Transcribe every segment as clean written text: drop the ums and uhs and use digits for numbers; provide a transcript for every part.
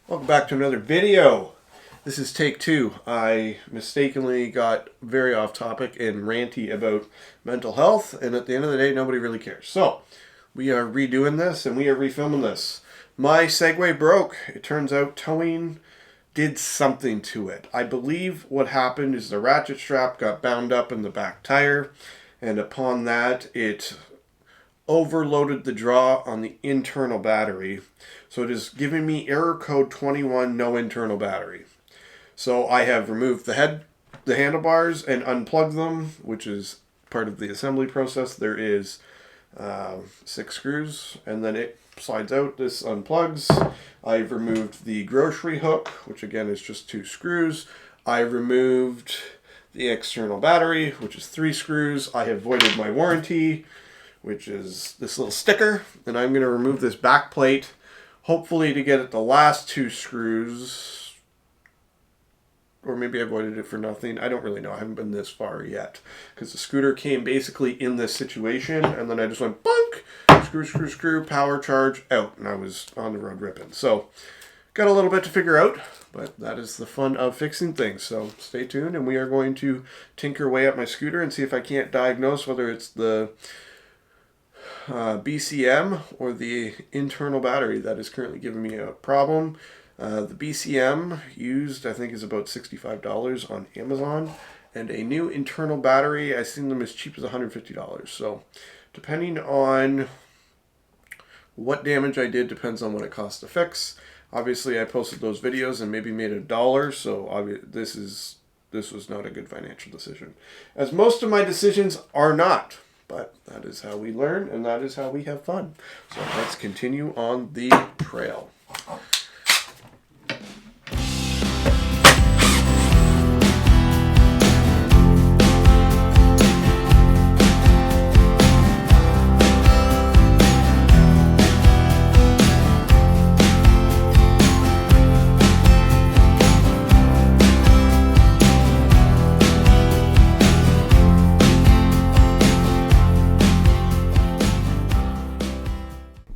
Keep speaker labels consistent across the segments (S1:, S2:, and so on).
S1: Welcome back to another video. This is take two. I mistakenly got very off topic and ranty about mental health, and at the end of the day, nobody really cares. So, we are redoing this and we are refilming this. My Segway broke. It turns out towing did something to it. I believe what happened is the ratchet strap got bound up in the back tire, and upon that, it overloaded the draw on the internal battery. So it is giving me error code 21, no internal battery. So I have removed the handlebars and unplugged them, which is part of the assembly process. There is 6 screws, and then it slides out. This unplugs. I've removed the grocery hook, which again is just 2 screws. I removed the external battery, which is 3 screws. I have voided my warranty, which is this little sticker, and I'm going to remove this back plate, hopefully to get at the last 2 screws, or maybe I voided it for nothing. I don't really know. I haven't been this far yet, because the scooter came basically in this situation, and then I just went bunk, screw, power charge, out, and I was on the road ripping. So, got a little bit to figure out, but that is the fun of fixing things. So stay tuned, and we are going to tinker away at my scooter and see if I can't diagnose whether it's the BCM or the internal battery that is currently giving me a problem. The BCM used, I think, is about $65 on Amazon, and a new internal battery, I've seen them as cheap as $150. So depending on what damage I did depends on what it costs to fix. Obviously I posted those videos and maybe made $1, so this was not a good financial decision, as most of my decisions are not. But that is how we learn, and that is how we have fun. So let's continue on the trail.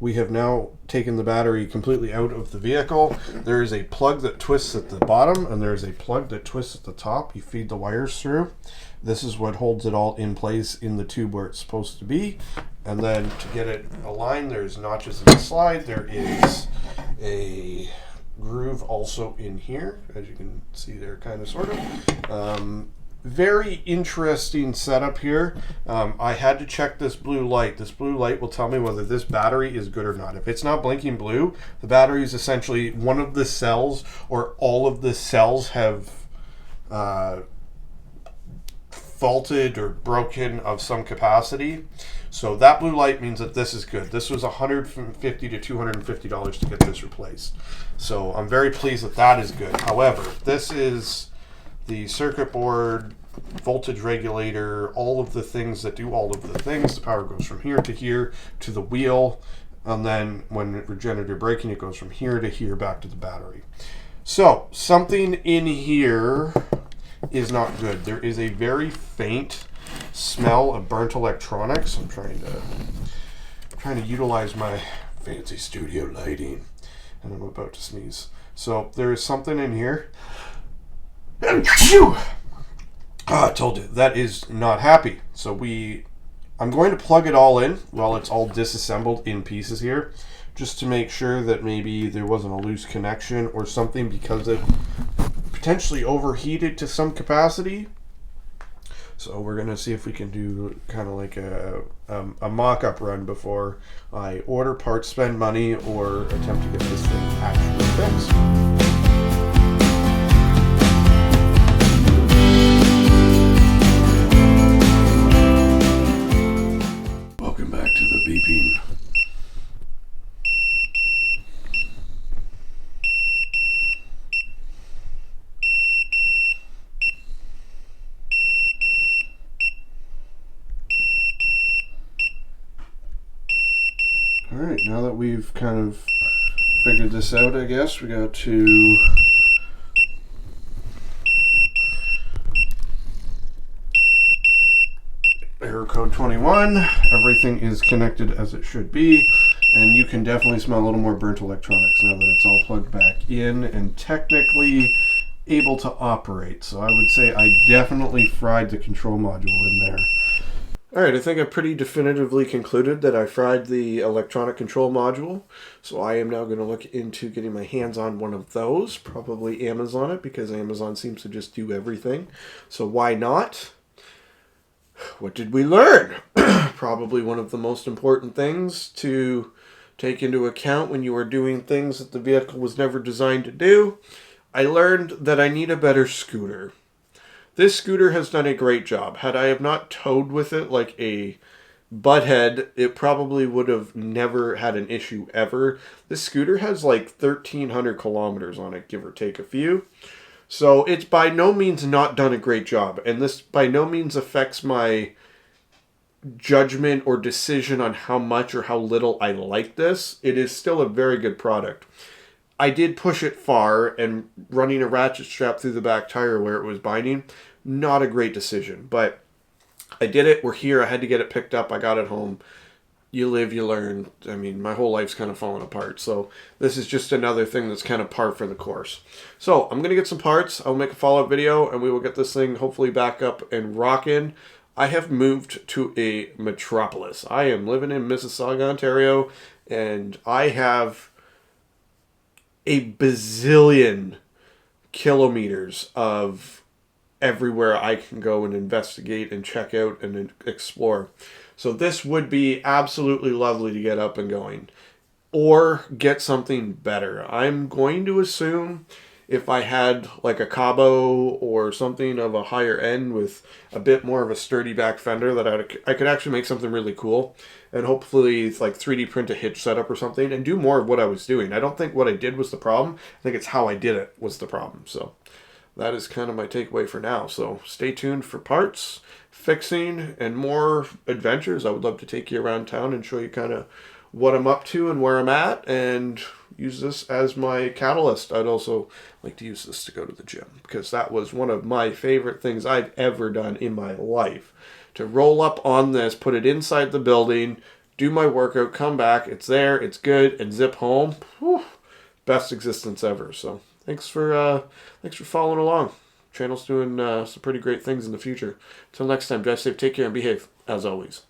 S1: We have now taken the battery completely out of the vehicle. There is a plug that twists at the bottom, and there is a plug that twists at the top. You feed the wires through. This is what holds it all in place in the tube where it's supposed to be. And then to get it aligned, there's notches in the slide. There is a groove also in here, as you can see there, kind of, sort of. Very interesting setup here. I had to check this blue light. This blue light will tell me whether this battery is good or not. If it's not blinking blue, the battery is essentially one of the cells, or all of the cells have faulted or broken of some capacity. So that blue light means that this is good. This was $150 to $250 to get this replaced. So I'm very pleased that that is good. However, this is the circuit board, voltage regulator, all of the things that do all of the things. The power goes from here to the wheel, and then when regenerative braking, it goes from here to here back to the battery. So something in here is not good. There is a very faint smell of burnt electronics. I'm trying to utilize my fancy studio lighting, and I'm about to sneeze. So there is something in here. I told you, that is not happy. So I'm going to plug it all in while it's all disassembled in pieces here, just to make sure that maybe there wasn't a loose connection or something, because it potentially overheated to some capacity. So we're going to see if we can do kind of like a mock-up run before I order parts, spend money, or attempt to get this thing actually fixed. Beeping. All right, now that we've kind of figured this out, I guess we got to error code 21. Everything is connected as it should be. And you can definitely smell a little more burnt electronics now that it's all plugged back in and technically able to operate. So I would say I definitely fried the control module in there. Alright, I think I pretty definitively concluded that I fried the electronic control module. So I am now going to look into getting my hands on one of those. Probably Amazon it, because Amazon seems to just do everything. So why not? What did we learn? Probably one of the most important things to take into account when you are doing things that the vehicle was never designed to do. I learned that I need a better scooter. This scooter has done a great job. Had I have not towed with it like a butthead, it probably would have never had an issue ever. This scooter has like 1,300 kilometers on it, give or take a few. So it's by no means not done a great job. And this by no means affects my judgment or decision on how much or how little I like this. It is still a very good product. I did push it far, and running a ratchet strap through the back tire where it was binding, not a great decision. But I did it. We're here. I had to get it picked up. I got it home. You live, you learn. I mean, my whole life's kind of fallen apart. So this is just another thing that's kind of par for the course. So I'm going to get some parts. I'll make a follow-up video, and we will get this thing hopefully back up and rocking. I have moved to a metropolis. I am living in Mississauga, Ontario, and I have a bazillion kilometers of everywhere I can go and investigate and check out and explore. So this would be absolutely lovely to get up and going. Or get something better. I'm going to assume if I had like a Cabo or something of a higher end with a bit more of a sturdy back fender, that I could actually make something really cool. And hopefully like 3D print a hitch setup or something and do more of what I was doing. I don't think what I did was the problem. I think it's how I did it was the problem. So that is kind of my takeaway for now. So stay tuned for parts, fixing, and more adventures. I would love to take you around town and show you kind of what I'm up to and where I'm at, and use this as my catalyst. I'd also like to use this to go to the gym, because that was one of my favorite things I've ever done in my life. To roll up on this, put it inside the building, do my workout, come back, it's there, it's good, and zip home. Whew, best existence ever. So thanks for following along. Channel's doing some pretty great things in the future. Till next time, drive safe, take care, and behave, as always.